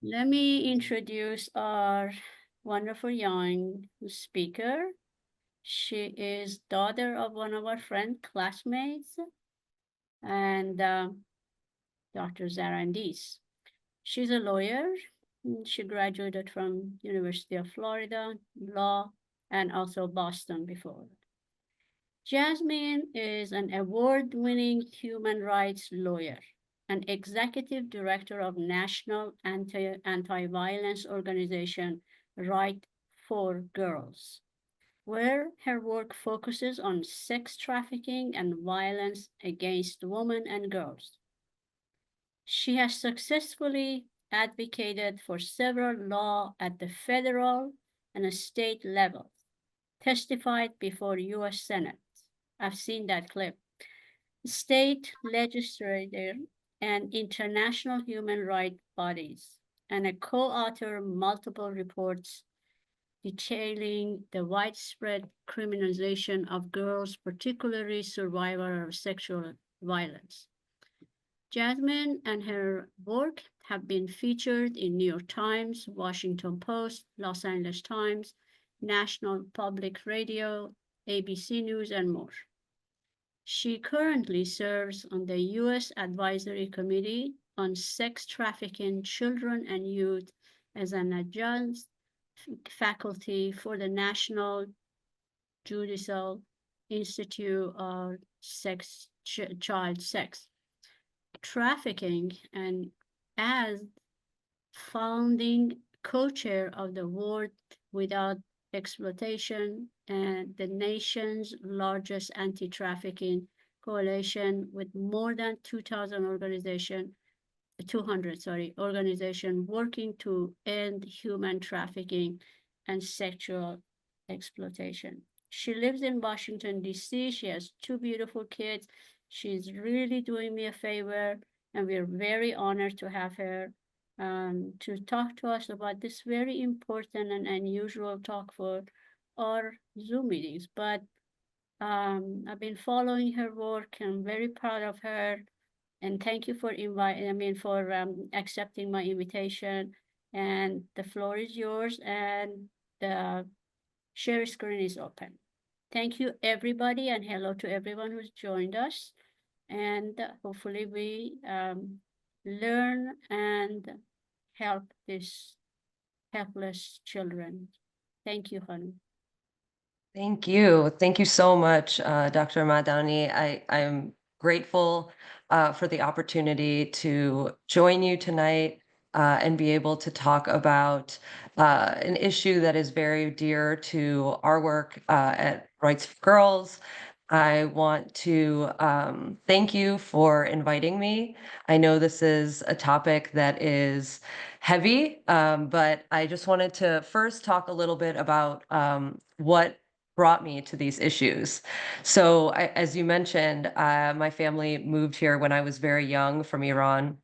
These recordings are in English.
Let me introduce our wonderful young speaker. She is daughter of one of our friend classmates and Dr. Zarandis. She's a lawyer. She graduated from University of Florida Law and also Boston before. Yasmin is an award-winning human rights lawyer, an executive director of national anti-violence organization Right for Girls, where her work focuses on sex trafficking and violence against women and girls. She has successfully advocated for several laws at the federal and state levels, testified before U.S. Senate. I've seen that clip. State legislature and international human rights bodies, and a co-author multiple reports detailing the widespread criminalization of girls, particularly survivors of sexual violence. Jasmine and her work have been featured in New York Times, Washington Post, Los Angeles Times, National Public Radio, ABC News, and more. She currently serves on the U.S. Advisory Committee on Sex Trafficking Children and Youth as an adjunct faculty for the National Judicial Institute of Child Sex Trafficking, and as founding co-chair of the World Without Exploitation and the nation's largest anti-trafficking coalition with more than 2,000 organizations 200, organization working to end human trafficking and sexual exploitation. She lives in Washington, D.C. She has two beautiful kids. She's really doing me a favor, and we're very honored to have her to talk to us about this very important and unusual talk for our Zoom meetings. But I've been following her work. I'm very proud of her, and thank you for accepting my invitation. And the floor is yours, and the share screen is open. Thank you, everybody, and hello to everyone who's joined us. And hopefully we learn and help these helpless children. Thank you, honey. Thank you. Thank you so much, Dr. Madani. I'm grateful for the opportunity to join you tonight and be able to talk about an issue that is very dear to our work at Rights for Girls. I want to thank you for inviting me. I know this is a topic that is heavy, but I just wanted to first talk a little bit about what brought me to these issues. So, as you mentioned, my family moved here when I was very young from Iran.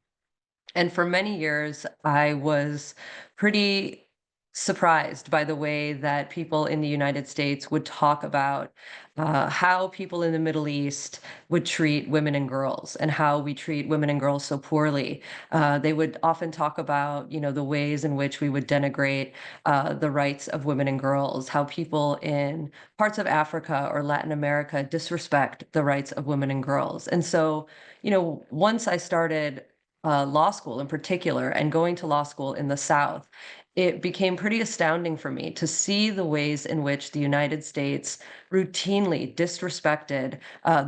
And for many years, I was pretty surprised by the way that people in the United States would talk about how people in the Middle East would treat women and girls and how we treat women and girls so poorly. They would often talk about, the ways in which we would denigrate the rights of women and girls, how people in parts of Africa or Latin America disrespect the rights of women and girls. And so, once I started law school in particular and going to law school in the South, it became pretty astounding for me to see the ways in which the United States routinely disrespected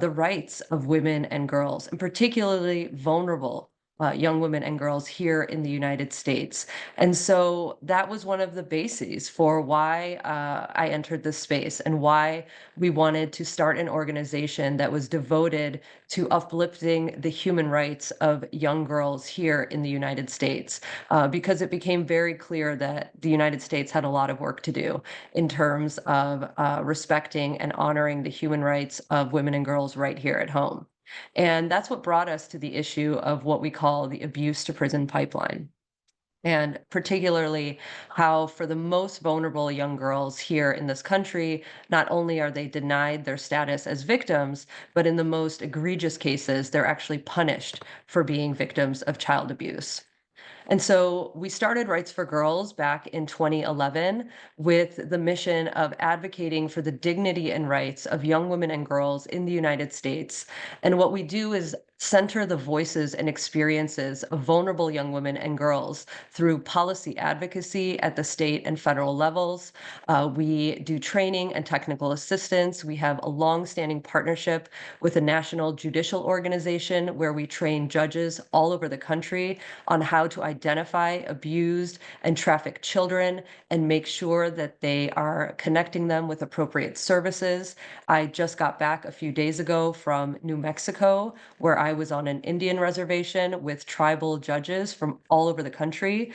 the rights of women and girls, and particularly vulnerable young women and girls here in the United States. And so that was one of the bases for why I entered this space and why we wanted to start an organization that was devoted to uplifting the human rights of young girls here in the United States, because it became very clear that the United States had a lot of work to do in terms of respecting and honoring the human rights of women and girls right here at home. And that's what brought us to the issue of what we call the abuse to prison pipeline. And particularly how, for the most vulnerable young girls here in this country, not only are they denied their status as victims, but in the most egregious cases, they're actually punished for being victims of child abuse. And so we started Rights for Girls back in 2011 with the mission of advocating for the dignity and rights of young women and girls in the United States. And what we do is center the voices and experiences of vulnerable young women and girls through policy advocacy at the state and federal levels. We do training and technical assistance. We have a long-standing partnership with a national judicial organization where we train judges all over the country on how to identify abused and trafficked children and make sure that they are connecting them with appropriate services. I just got back a few days ago from New Mexico, where I was on an Indian reservation with tribal judges from all over the country,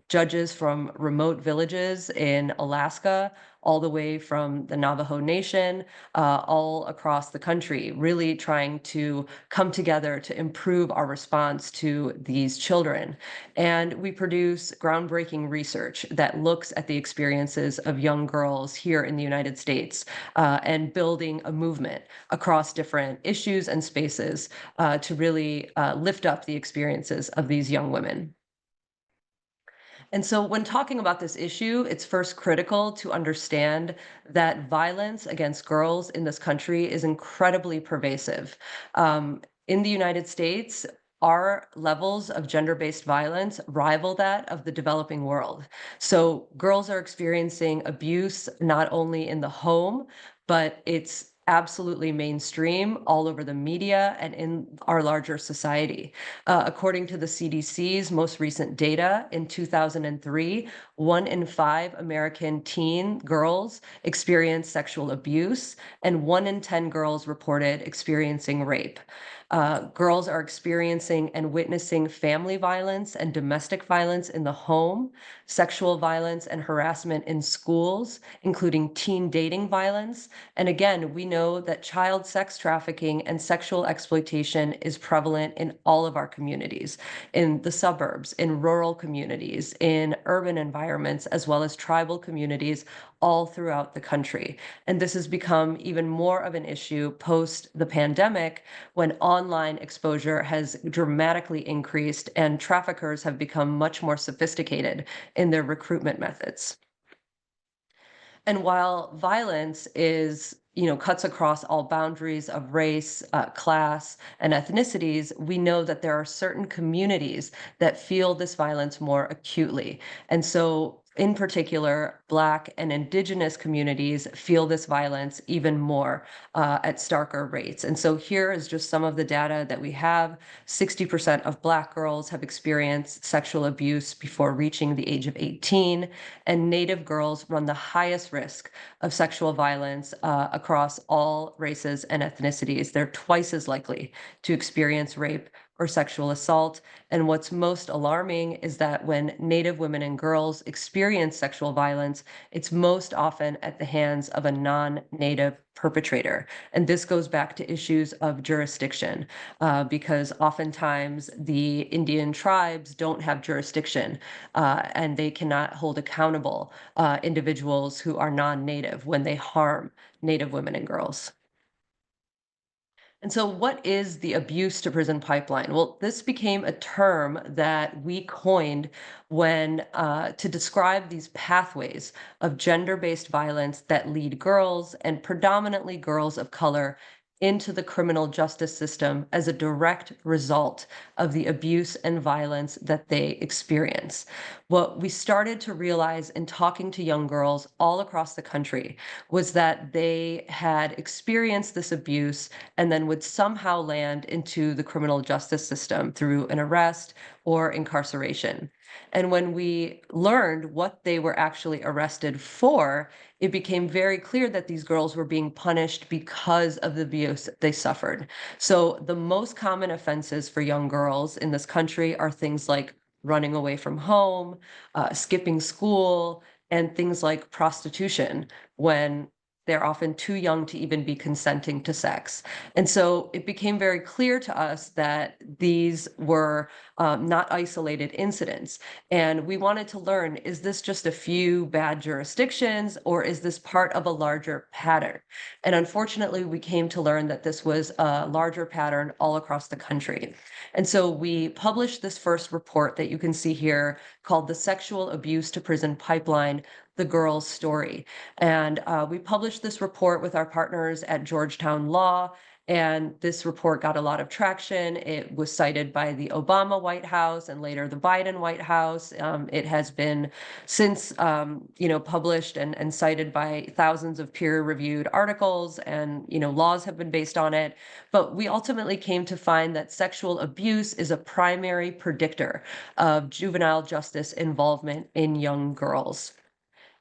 judges from remote villages in Alaska, all the way from the Navajo Nation, all across the country, really trying to come together to improve our response to these children. And we produce groundbreaking research that looks at the experiences of young girls here in the United States, and building a movement across different issues and spaces to really lift up the experiences of these young women. And so, when talking about this issue, it's first critical to understand that violence against girls in this country is incredibly pervasive. In the United States, our levels of gender based violence rival that of the developing world. So, girls are experiencing abuse not only in the home, but it's absolutely mainstream all over the media and in our larger society. According to the CDC's most recent data in 2003, 1 in 5 American teen girls experienced sexual abuse, and 1 in 10 girls reported experiencing rape. Girls are experiencing and witnessing family violence and domestic violence in the home, sexual violence and harassment in schools, including teen dating violence. And again, we know that child sex trafficking and sexual exploitation is prevalent in all of our communities, in the suburbs, in rural communities, in urban environments, as well as tribal communities all throughout the country. And this has become even more of an issue post the pandemic when online exposure has dramatically increased and traffickers have become much more sophisticated in their recruitment methods. And while violence is, cuts across all boundaries of race, class, and ethnicities, we know that there are certain communities that feel this violence more acutely. And so, in particular, Black and Indigenous communities feel this violence even more at starker rates. And so, here is just some of the data that we have. 60% of Black girls have experienced sexual abuse before reaching the age of 18, and Native girls run the highest risk of sexual violence across all races and ethnicities. They're twice as likely to experience rape or sexual assault. And what's most alarming is that when Native women and girls experience sexual violence, it's most often at the hands of a non-Native perpetrator. And this goes back to issues of jurisdiction, because oftentimes the Indian tribes don't have jurisdiction, and they cannot hold accountable individuals who are non-Native when they harm Native women and girls. And so, what is the abuse to prison pipeline? Well, this became a term that we coined when to describe these pathways of gender-based violence that lead girls and predominantly girls of color into the criminal justice system as a direct result of the abuse and violence that they experience. What we started to realize in talking to young girls all across the country was that they had experienced this abuse and then would somehow land into the criminal justice system through an arrest or incarceration. And when we learned what they were actually arrested for, it became very clear that these girls were being punished because of the abuse they suffered. So, the most common offenses for young girls in this country are things like running away from home, skipping school, and things like prostitution when they're often too young to even be consenting to sex. And so it became very clear to us that these were not isolated incidents. And we wanted to learn, is this just a few bad jurisdictions, or is this part of a larger pattern? And unfortunately, we came to learn that this was a larger pattern all across the country. And so we published this first report that you can see here called The Sexual Abuse to Prison Pipeline, The Girl's Story. And we published this report with our partners at Georgetown Law. And this report got a lot of traction. It was cited by the Obama White House and later the Biden White House. It has been since published and cited by thousands of peer-reviewed articles, and laws have been based on it. But we ultimately came to find that sexual abuse is a primary predictor of juvenile justice involvement in young girls.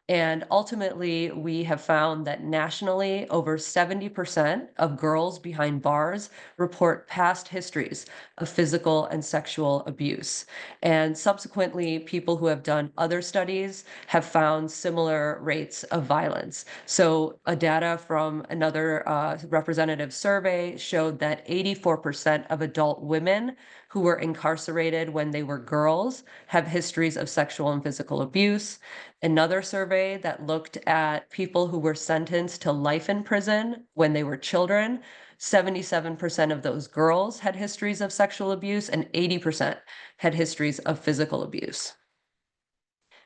And ultimately, we have found that nationally, over 70% of girls behind bars report past histories of physical and sexual abuse. And subsequently, people who have done other studies have found similar rates of violence. So, data from another representative survey showed that 84% of adult women who were incarcerated when they were girls have histories of sexual and physical abuse. Another survey that looked at people who were sentenced to life in prison when they were children, 77% of those girls had histories of sexual abuse and 80% had histories of physical abuse.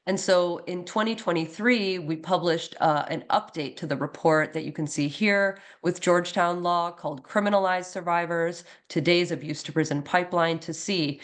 And so in 2023, we published an update to the report that you can see here with Georgetown Law called Criminalized Survivors, Today's Abuse to Prison Pipeline, to see,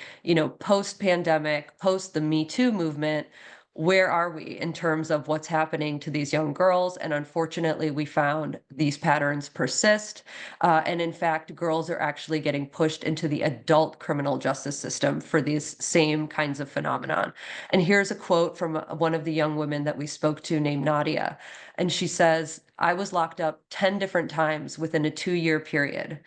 post-pandemic, post the Me Too movement, where are we in terms of what's happening to these young girls? And unfortunately, we found these patterns persist. And in fact, girls are actually getting pushed into the adult criminal justice system for these same kinds of phenomenon. And here's a quote from one of the young women that we spoke to named Nadia. And she says, "I was locked up 10 different times within a 2-year period.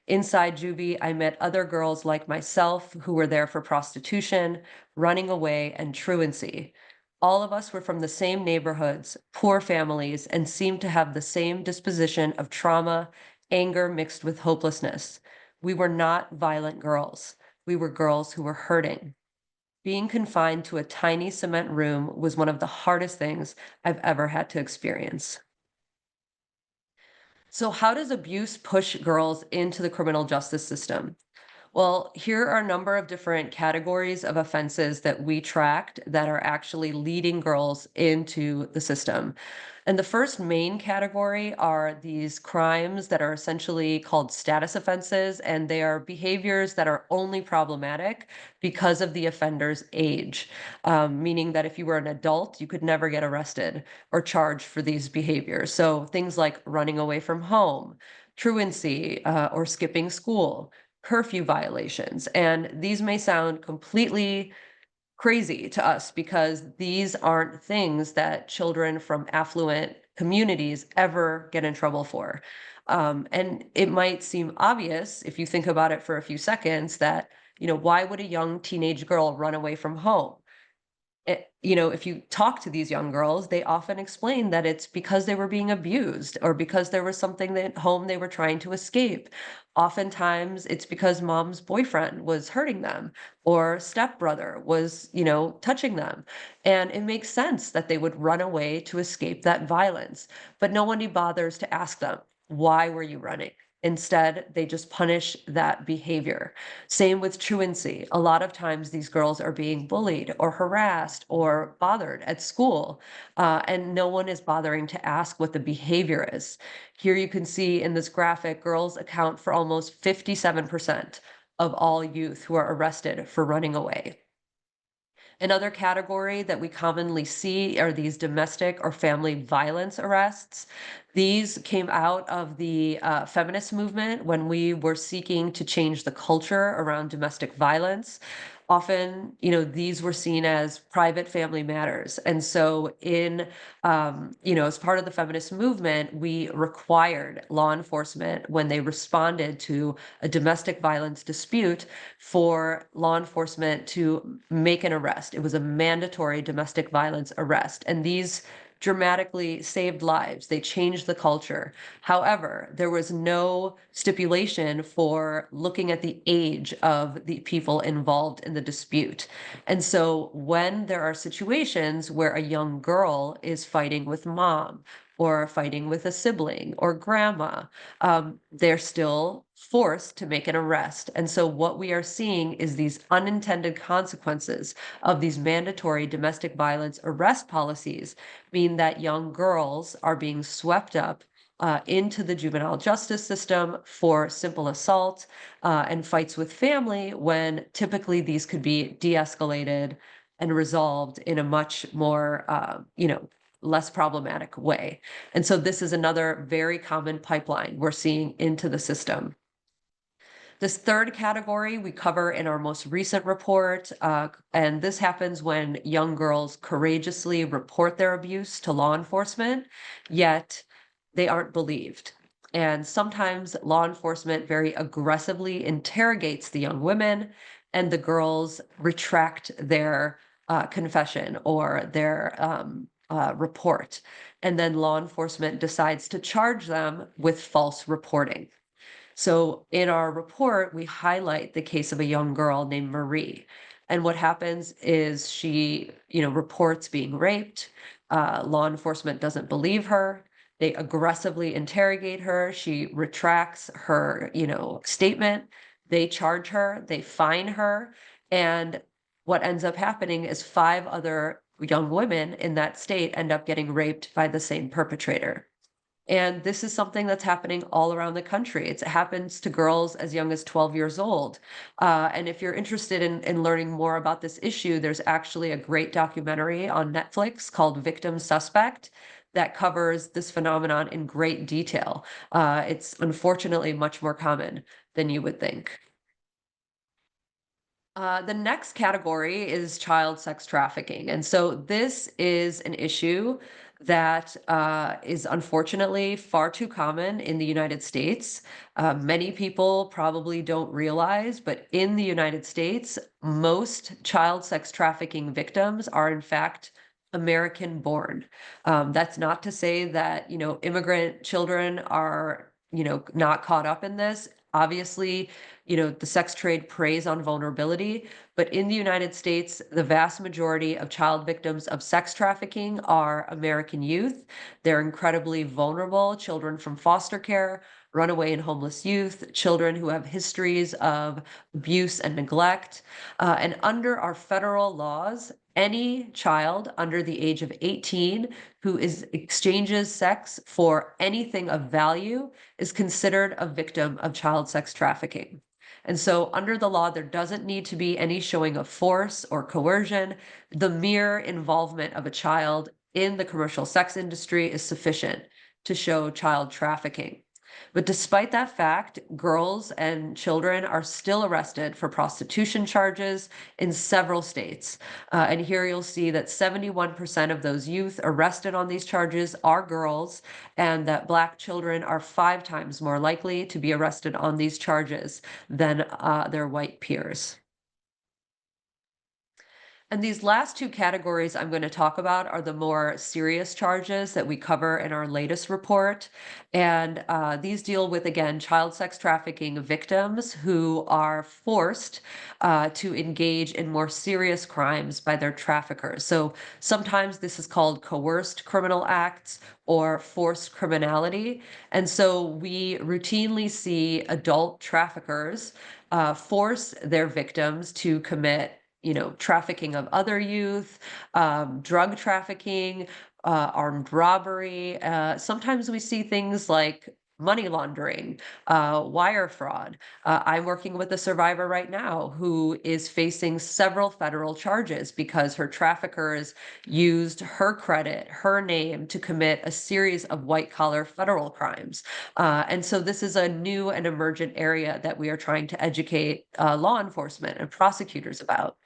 Inside juvie, I met other girls like myself who were there for prostitution, running away, and truancy. All of us were from the same neighborhoods, poor families, and seemed to have the same disposition of trauma, anger mixed with hopelessness. We were not violent girls. We were girls who were hurting. Being confined to a tiny cement room was one of the hardest things I've ever had to experience." So, how does abuse push girls into the criminal justice system? Well, here are a number of different categories of offenses that we tracked that are actually leading girls into the system. And the first main category are these crimes that are essentially called status offenses, and they are behaviors that are only problematic because of the offender's age, meaning that if you were an adult, you could never get arrested or charged for these behaviors. So things like running away from home, truancy, or skipping school, curfew violations. And these may sound completely crazy to us because these aren't things that children from affluent communities ever get in trouble for. And it might seem obvious if you think about it for a few seconds that, why would a young teenage girl run away from home? If you talk to these young girls, they often explain that it's because they were being abused or because there was something at home they were trying to escape. Oftentimes, it's because mom's boyfriend was hurting them or stepbrother was, touching them. And it makes sense that they would run away to escape that violence. But nobody bothers to ask them, why were you running? Instead, they just punish that behavior. Same with truancy. A lot of times these girls are being bullied or harassed or bothered at school, and no one is bothering to ask what the behavior is. Here you can see in this graphic, girls account for almost 57% of all youth who are arrested for running away. Another category that we commonly see are these domestic or family violence arrests. These came out of the feminist movement when we were seeking to change the culture around domestic violence. Often, these were seen as private family matters. And so, as part of the feminist movement, we required law enforcement when they responded to a domestic violence dispute for law enforcement to make an arrest. It was a mandatory domestic violence arrest. And these dramatically saved lives. They changed the culture. However, there was no stipulation for looking at the age of the people involved in the dispute. And so when there are situations where a young girl is fighting with mom or fighting with a sibling or grandma, they're still forced to make an arrest. And so what we are seeing is these unintended consequences of these mandatory domestic violence arrest policies mean that young girls are being swept up into the juvenile justice system for simple assault and fights with family, when typically these could be de-escalated and resolved in a much more, less problematic way. And so this is another very common pipeline we're seeing into the system. This third category we cover in our most recent report, and this happens when young girls courageously report their abuse to law enforcement, yet they aren't believed. And sometimes law enforcement very aggressively interrogates the young women, and the girls retract their confession or their report. And then law enforcement decides to charge them with false reporting. So in our report, we highlight the case of a young girl named Marie. And what happens is she, reports being raped. Law enforcement doesn't believe her. They aggressively interrogate her. She retracts her, statement. They charge her, they fine her. And what ends up happening is 5 other young women in that state end up getting raped by the same perpetrator. And this is something that's happening all around the country. It happens to girls as young as 12 years old. And if you're interested in learning more about this issue, there's actually a great documentary on Netflix called Victim Suspect that covers this phenomenon in great detail. It's unfortunately much more common than you would think. The next category is child sex trafficking. And so this is an issue that is unfortunately far too common in the United States. Many people probably don't realize, but in the United States, most child sex trafficking victims are in fact American born. That's not to say that, immigrant children are, not caught up in this. Obviously, the sex trade preys on vulnerability, but in the United States, the vast majority of child victims of sex trafficking are American youth. They're incredibly vulnerable, children from foster care, runaway and homeless youth, children who have histories of abuse and neglect. And under our federal laws, any child under the age of 18 who exchanges sex for anything of value is considered a victim of child sex trafficking. And so under the law, there doesn't need to be any showing of force or coercion. The mere involvement of a child in the commercial sex industry is sufficient to show child trafficking. But despite that fact, girls and children are still arrested for prostitution charges in several states. And here you'll see that 71% of those youth arrested on these charges are girls, and that Black children are 5 times more likely to be arrested on these charges than their white peers. And these last 2 categories I'm going to talk about are the more serious charges that we cover in our latest report. And these deal with, again, child sex trafficking victims who are forced to engage in more serious crimes by their traffickers. So sometimes this is called coerced criminal acts or forced criminality. And so we routinely see adult traffickers force their victims to commit trafficking of other youth, drug trafficking, armed robbery. Sometimes we see things like money laundering, wire fraud. I'm working with a survivor right now who is facing several federal charges because her traffickers used her credit, her name to commit a series of white collar federal crimes. And so this is a new and emergent area that we are trying to educate law enforcement and prosecutors about.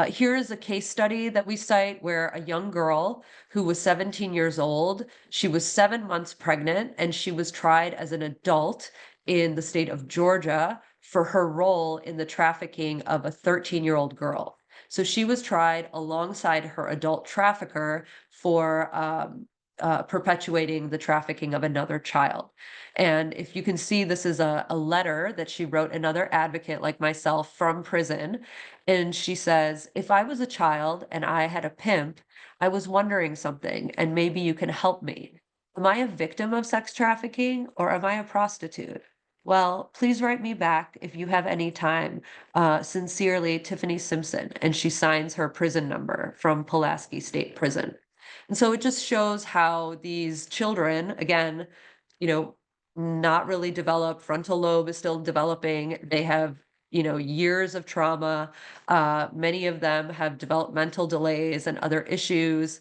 Here is a case study that we cite where a young girl who was 17 years old, she was 7 months pregnant, and she was tried as an adult in the state of Georgia for her role in the trafficking of a 13-year-old girl. So she was tried alongside her adult trafficker for perpetuating the trafficking of another child. And if you can see, this is a letter that she wrote another advocate like myself from prison. And she says, "If I was a child and I had a pimp, I was wondering something, and maybe you can help me. Am I a victim of sex trafficking or am I a prostitute? Well, please write me back if you have any time. Sincerely, Tiffany Simpson." And she signs her prison number from Pulaski State Prison. And so it just shows how these children, again, you know, not really developed, frontal lobe is still developing. They have, years of trauma. Many of them have developmental delays and other issues,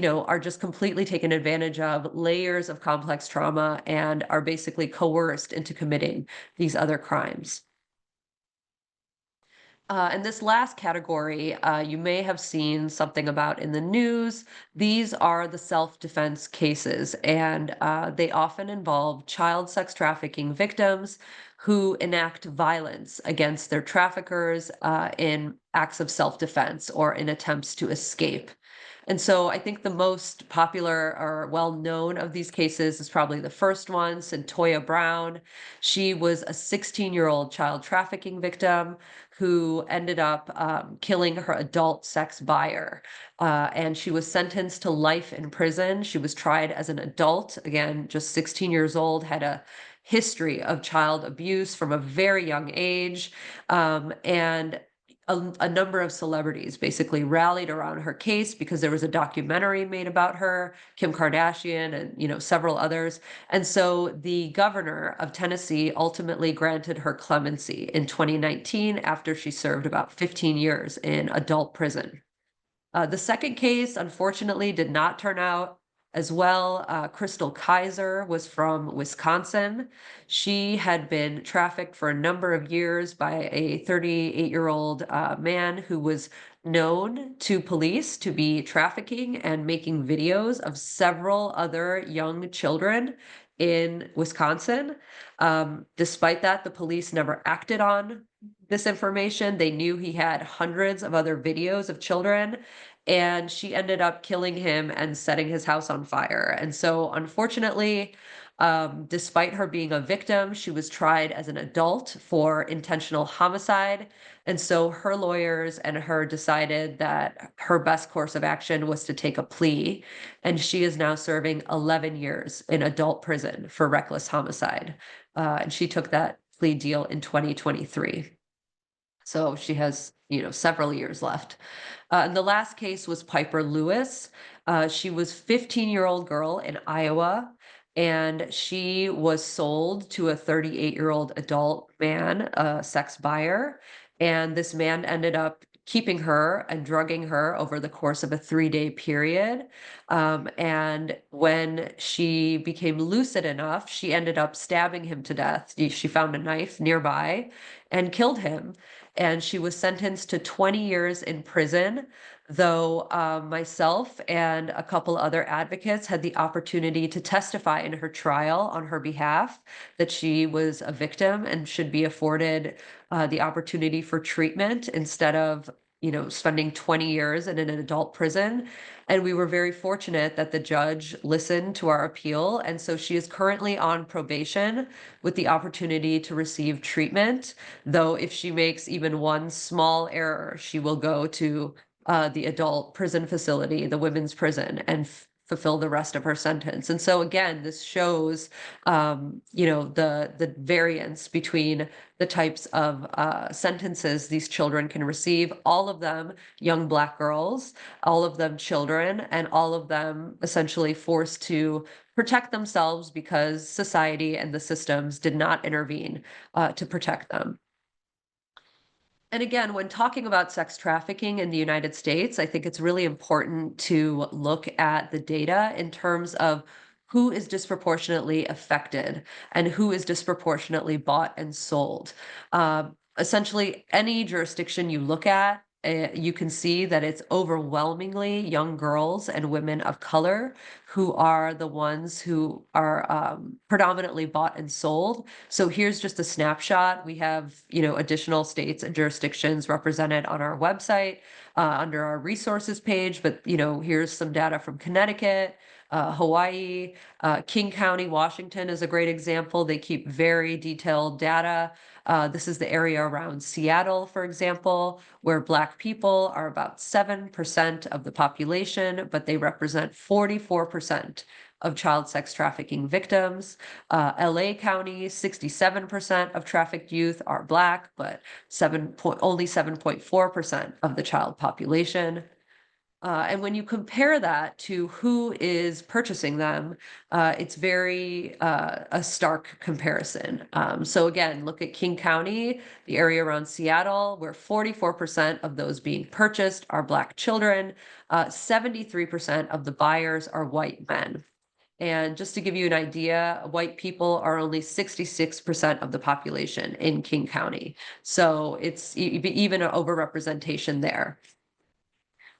are just completely taken advantage of, layers of complex trauma, and are basically coerced into committing these other crimes. And this last category, you may have seen something about in the news. These are the self-defense cases, and they often involve child sex trafficking victims who enact violence against their traffickers in acts of self-defense or in attempts to escape. And so I think the most popular or well-known of these cases is probably the first one, Centoya Brown. She was a 16-year-old child trafficking victim who ended up killing her adult sex buyer. And she was sentenced to life in prison. She was tried as an adult, again, just 16 years old, had a history of child abuse from a very young age. And a number of celebrities basically rallied around her case because there was a documentary made about her, Kim Kardashian, and several others. And so the governor of Tennessee ultimately granted her clemency in 2019 after she served about 15 years in adult prison. The second case, unfortunately, did not turn out as well. Crystal Kaiser was from Wisconsin. She had been trafficked for a number of years by a 38-year-old man who was known to police to be trafficking and making videos of several other young children in Wisconsin. Despite that, the police never acted on this information. They knew he had hundreds of other videos of children, and she ended up killing him and setting his house on fire. And so, unfortunately, despite her being a victim, she was tried as an adult for intentional homicide. And so her lawyers and her decided that her best course of action was to take a plea. And she is now serving 11 years in adult prison for reckless homicide. And she took that plea deal in 2023. So she has, several years left. And the last case was Piper Lewis. She was 15-year-old girl in Iowa, and she was sold to a 38-year-old adult man, a sex buyer. And this man ended up keeping her and drugging her over the course of a 3-day period. And when she became lucid enough, she ended up stabbing him to death. She found a knife nearby and killed him. And she was sentenced to 20 years in prison, though myself and a couple other advocates had the opportunity to testify in her trial on her behalf that she was a victim and should be afforded the opportunity for treatment instead of spending 20 years in an adult prison. And we were very fortunate that the judge listened to our appeal. And so she is currently on probation with the opportunity to receive treatment, though if she makes even one small error, she will go to the adult prison facility, the women's prison, and fulfill the rest of her sentence. And so again, this shows, the variance between the types of sentences these children can receive. All of them young Black girls, all of them children, and all of them essentially forced to protect themselves because society and the systems did not intervene to protect them. And again, when talking about sex trafficking in the United States, I think it's really important to look at the data in terms of who is disproportionately affected and who is disproportionately bought and sold. Essentially, any jurisdiction you look at, you can see that it's overwhelmingly young girls and women of color who are the ones who are predominantly bought and sold. So here's just a snapshot. We have, additional states and jurisdictions represented on our website under our resources page, but, here's some data from Connecticut, Hawaii, King County, Washington is a great example. They keep very detailed data. This is the area around Seattle, for example, where Black people are about 7% of the population, but they represent 44% of child sex trafficking victims. LA County, 67% of trafficked youth are Black, but only 7.4% of the child population. And when you compare that to who is purchasing them, it's very a stark comparison. So again, look at King County, the area around Seattle, where 44% of those being purchased are Black children. 73% of the buyers are white men. And just to give you an idea, white people are only 66% of the population in King County. So it's even an overrepresentation there.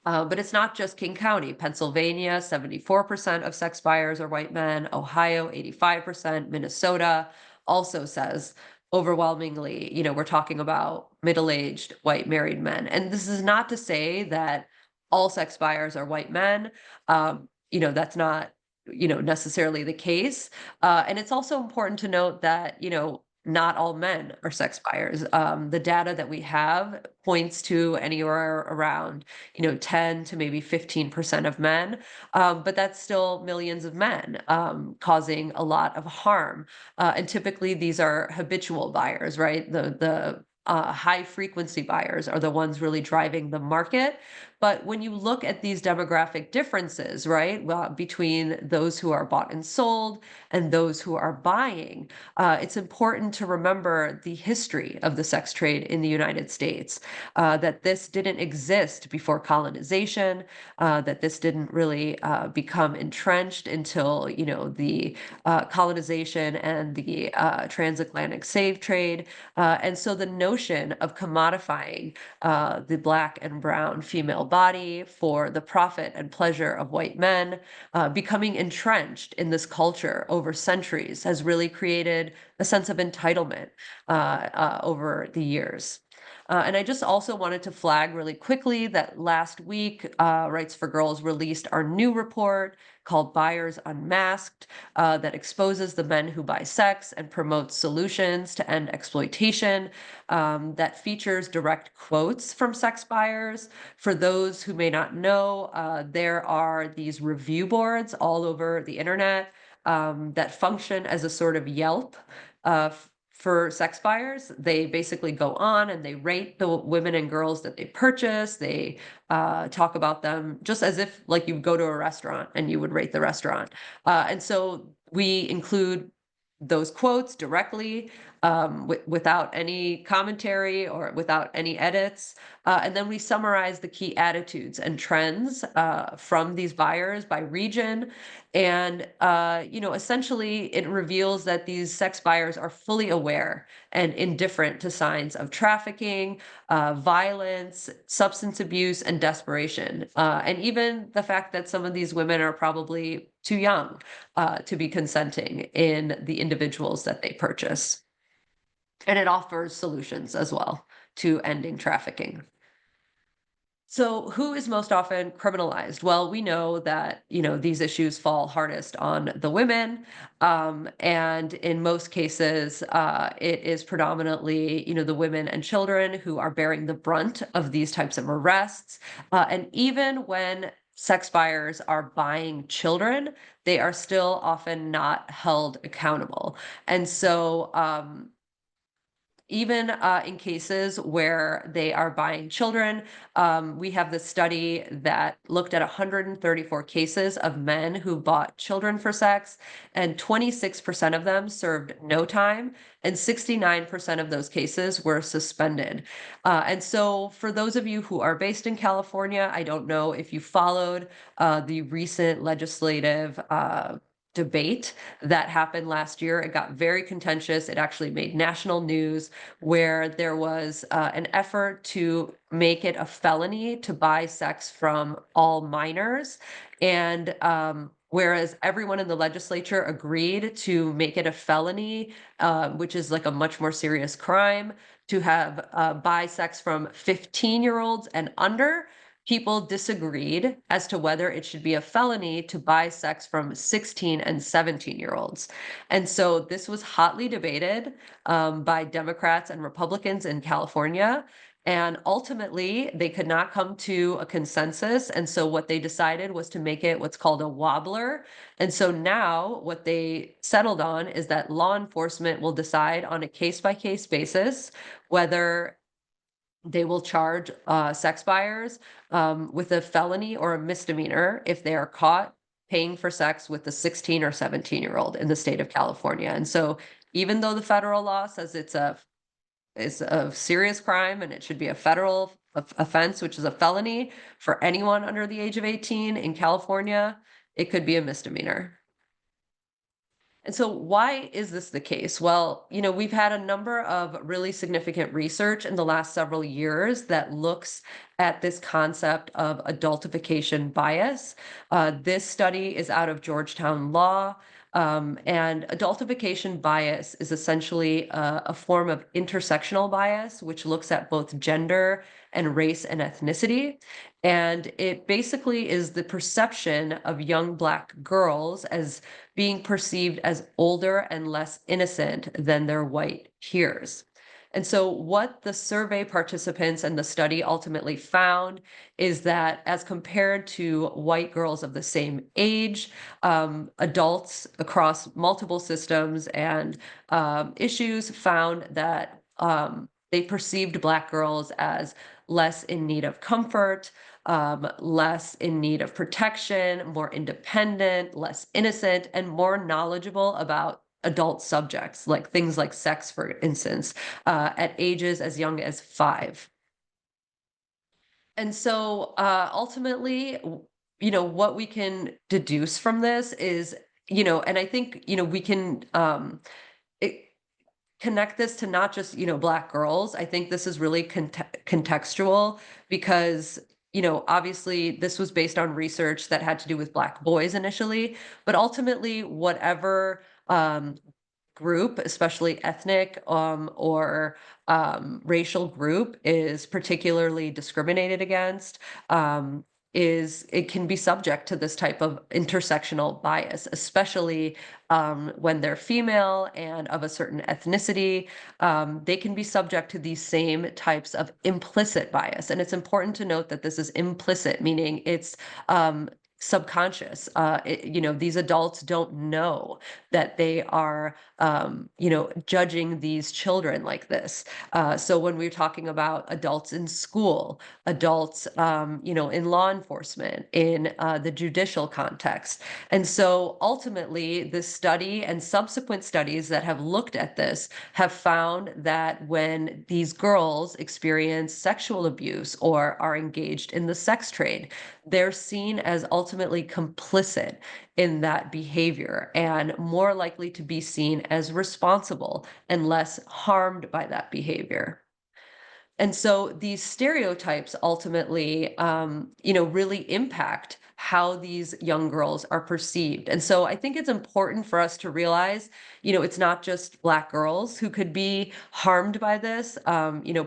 But it's not just King County. Pennsylvania, 74% of sex buyers are white men. Ohio, 85%. Minnesota also says overwhelmingly, we're talking about middle-aged white married men. And this is not to say that all sex buyers are white men. That's not, necessarily the case. And it's also important to note that, not all men are sex buyers. The data that we have points to anywhere around 10 to maybe 15% of men, but that's still millions of men causing a lot of harm. And typically these are habitual buyers, right? The high frequency buyers are the ones really driving the market. But when you look at these demographic differences, right, between those who are bought and sold and those who are buying, it's important to remember the history of the sex trade in the United States, that this didn't exist before colonization, that this didn't really become entrenched until, the colonization and the transatlantic slave trade. And so the notion of commodifying the Black and brown female body for the profit and pleasure of white men, becoming entrenched in this culture over centuries has really created a sense of entitlement over the years. And I just also wanted to flag really quickly that last week, Rights for Girls released our new report called Buyers Unmasked, that exposes the men who buy sex and promotes solutions to end exploitation, that features direct quotes from sex buyers. For those who may not know, there are these review boards all over the internet that function as a sort of Yelp for sex buyers. They basically go on and they rate the women and girls that they purchase. They talk about them just as if like you go to a restaurant and you would rate the restaurant. And so we include those quotes directly without any commentary or without any edits. And then we summarize the key attitudes and trends from these buyers by region. And, essentially it reveals that these sex buyers are fully aware and indifferent to signs of trafficking, violence, substance abuse, and desperation. And even the fact that some of these women are probably too young to be consenting in the individuals that they purchase. And it offers solutions as well to ending trafficking. So who is most often criminalized? Well, we know that, these issues fall hardest on the women. And in most cases, it is predominantly, the women and children who are bearing the brunt of these types of arrests. And even when sex buyers are buying children, they are still often not held accountable. And so, even in cases where they are buying children, we have this study that looked at 134 cases of men who bought children for sex, and 26% of them served no time, and 69% of those cases were suspended. And so, for those of you who are based in California, I don't know if you followed the recent legislative debate that happened last year. It got very contentious. It actually made national news where there was an effort to make it a felony to buy sex from all minors. And whereas everyone in the legislature agreed to make it a felony, which is like a much more serious crime, to have buy sex from 15-year-olds and under, people disagreed as to whether it should be a felony to buy sex from 16 and 17-year-olds. And so this was hotly debated by Democrats and Republicans in California. And ultimately, they could not come to a consensus. And so what they decided was to make it what's called a wobbler. And so now what they settled on is that law enforcement will decide on a case-by-case basis whether they will charge sex buyers with a felony or a misdemeanor if they are caught paying for sex with a 16 or 17-year-old in the state of California. And so even though the federal law says it's a serious crime and it should be a federal offense, which is a felony for anyone under the age of 18 in California, it could be a misdemeanor. And so why is this the case? Well, we've had a number of really significant research in the last several years that looks at this concept of adultification bias. This study is out of Georgetown Law. And adultification bias is essentially a form of intersectional bias, which looks at both gender and race and ethnicity. And it basically is the perception of young Black girls as being perceived as older and less innocent than their white peers. And so, what the survey participants and the study ultimately found is that, as compared to white girls of the same age, adults across multiple systems and issues found that they perceived Black girls as less in need of comfort, less in need of protection, more independent, less innocent, and more knowledgeable about adult subjects, like things like sex, for instance, at ages as young as 5. And so ultimately, what we can deduce from this is, and I think, we can it, connect this to not just, Black girls. I think this is really contextual because, obviously this was based on research that had to do with Black boys initially, but ultimately, whatever group, especially ethnic or racial group, is particularly discriminated against, is it can be subject to this type of intersectional bias, especially when they're female and of a certain ethnicity. They can be subject to these same types of implicit bias. And it's important to note that this is implicit, meaning it's subconscious. These adults don't know that they are, judging these children like this. So when we're talking about adults in school, adults, in law enforcement, in the judicial context. And so ultimately, this study and subsequent studies that have looked at this have found that when these girls experience sexual abuse or are engaged in the sex trade, they're seen as ultimately complicit in that behavior and more likely to be seen as responsible and less harmed by that behavior. And so these stereotypes ultimately, really impact how these young girls are perceived. And so I think it's important for us to realize, it's not just Black girls who could be harmed by this.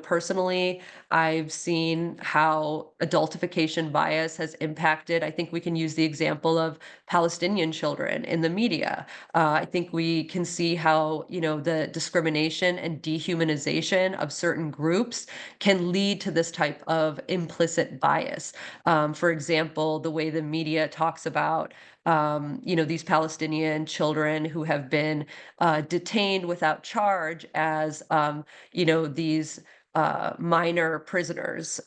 Personally, I've seen how adultification bias has impacted. I think we can use the example of Palestinian children in the media. I think we can see how, the discrimination and dehumanization of certain groups can lead to this type of implicit bias. For example, the way the media talks about these Palestinian children who have been detained without charge as these minor prisoners,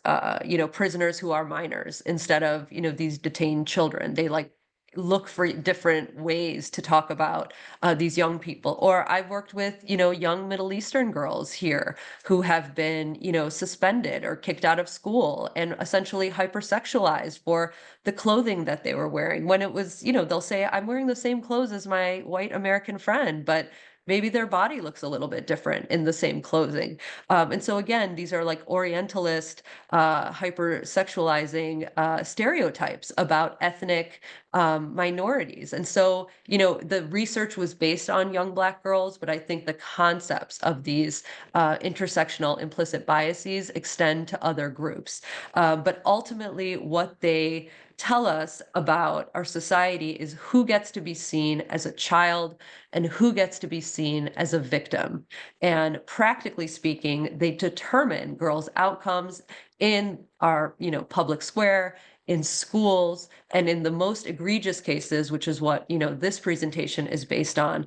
prisoners who are minors instead of these detained children. They like look for different ways to talk about these young people. Or I've worked with, young Middle Eastern girls here who have been, suspended or kicked out of school and essentially hypersexualized for the clothing that they were wearing. When it was, they'll say, I'm wearing the same clothes as my white American friend, but maybe their body looks a little bit different in the same clothing. And so again, these are like Orientalist, hypersexualizing stereotypes about ethnic minorities. And so, the research was based on young Black girls, but I think the concepts of these intersectional implicit biases extend to other groups. But ultimately, what they tell us about our society is who gets to be seen as a child and who gets to be seen as a victim. And practically speaking, they determine girls' outcomes in our, public square, in schools, and in the most egregious cases, which is what, this presentation is based on,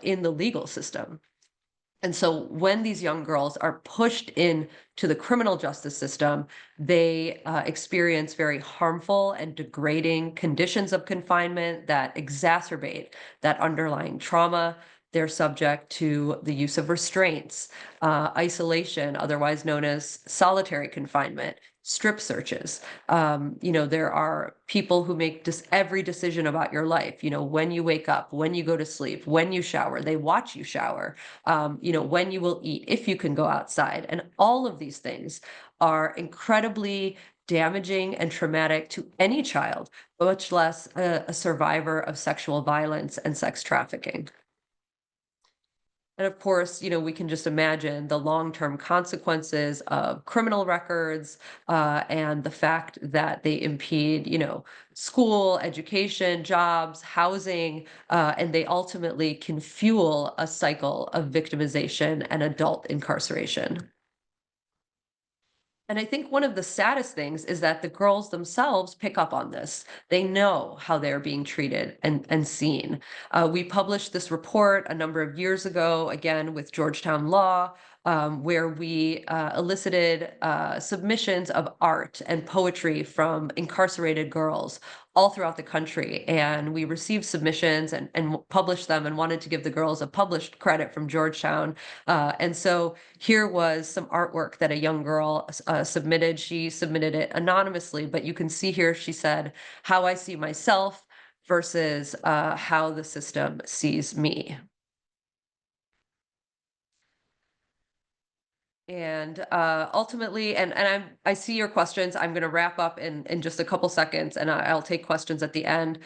in the legal system. And so when these young girls are pushed in to the criminal justice system, they experience very harmful and degrading conditions of confinement that exacerbate that underlying trauma. They're subject to the use of restraints, isolation, otherwise known as solitary confinement, strip searches. There are people who make every decision about your life, when you wake up, when you go to sleep, when you shower, they watch you shower, when you will eat, if you can go outside. And all of these things are incredibly damaging and traumatic to any child, much less a survivor of sexual violence and sex trafficking. And of course, we can just imagine the long-term consequences of criminal records, and the fact that they impede, school, education, jobs, housing, and they ultimately can fuel a cycle of victimization and adult incarceration. And I think one of the saddest things is that the girls themselves pick up on this. They know how they're being treated and seen. We published this report a number of years ago, again with Georgetown Law, where we elicited submissions of art and poetry from incarcerated girls all throughout the country. And we received submissions and published them and wanted to give the girls a published credit from Georgetown. And so here was some artwork that a young girl submitted. She submitted it anonymously, but you can see here she said, "How I see myself versus how the system sees me." And ultimately, and I see your questions. I'm going to wrap up in just a couple seconds, and I'll take questions at the end.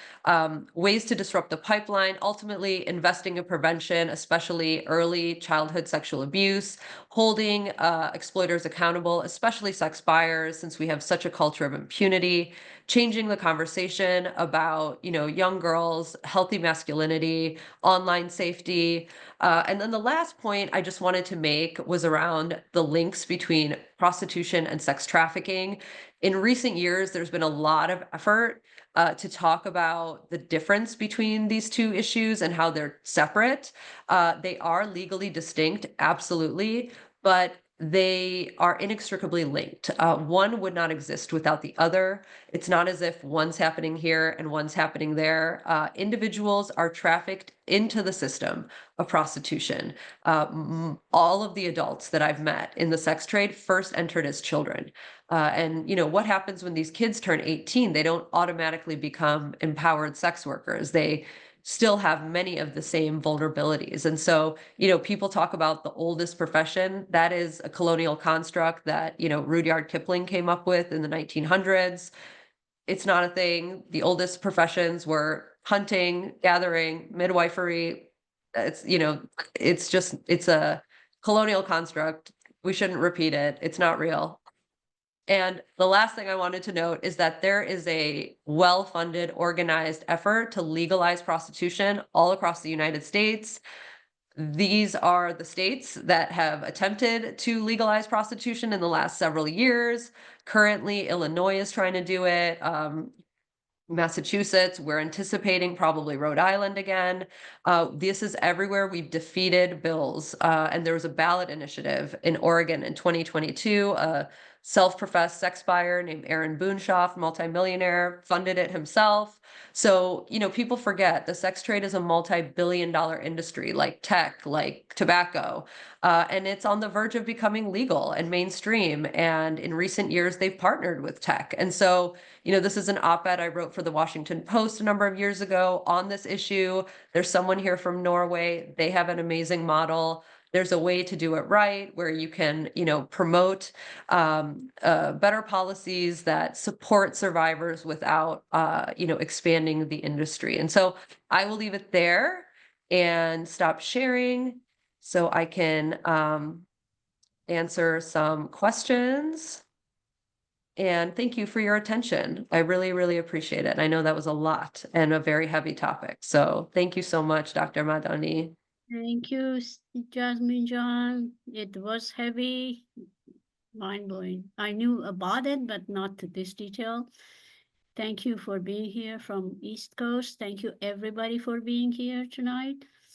Ways to disrupt the pipeline. Ultimately, investing in prevention, especially early childhood sexual abuse, holding exploiters accountable, especially sex buyers, since we have such a culture of impunity. Changing the conversation about young girls, healthy masculinity, online safety, and then the last point I just wanted to make was around the links between prostitution and sex trafficking. In recent years, there's been a lot of effort to talk about the difference between these two issues and how they're separate. They are legally distinct, absolutely, but they are inextricably linked. One would not exist without the other. It's not as if one's happening here and one's happening there. Individuals are trafficked into the system of prostitution. All of the adults that I've met in the sex trade first entered as children. And what happens when these kids turn 18? They don't automatically become empowered sex workers. They still have many of the same vulnerabilities. And so, people talk about the oldest profession. That is a colonial construct that, Rudyard Kipling came up with in the 1900s. It's not a thing. The oldest professions were hunting, gathering, midwifery. It's, it's a colonial construct. We shouldn't repeat it. It's not real. And the last thing I wanted to note is that there is a well-funded, organized effort to legalize prostitution all across the United States. These are the states that have attempted to legalize prostitution in the last several years. Currently, Illinois is trying to do it. Massachusetts, we're anticipating probably Rhode Island again. This is everywhere. We've defeated bills. And there was a ballot initiative in Oregon in 2022, self-professed sex buyer named Aaron Boonshoff, multimillionaire, funded it himself. So, people forget the sex trade is a multi-billion-dollar industry like tech, like tobacco, and it's on the verge of becoming legal and mainstream. And in recent years, they've partnered with tech. And so, this is an op-ed I wrote for the Washington Post a number of years ago on this issue. There's someone here from Norway. They have an amazing model. There's a way to do it right where you can, promote better policies that support survivors without, expanding the industry. And so I will leave it there and stop sharing so I can answer some questions. And thank you for your attention. I really, really appreciate it. I know that was a lot and a very heavy topic. So thank you so much, Dr. Madani. Thank you, Jasmine John. It was heavy, mind-blowing. I knew about it, but not to this detail. Thank you for being here from East Coast. Thank you, everybody, for being here tonight.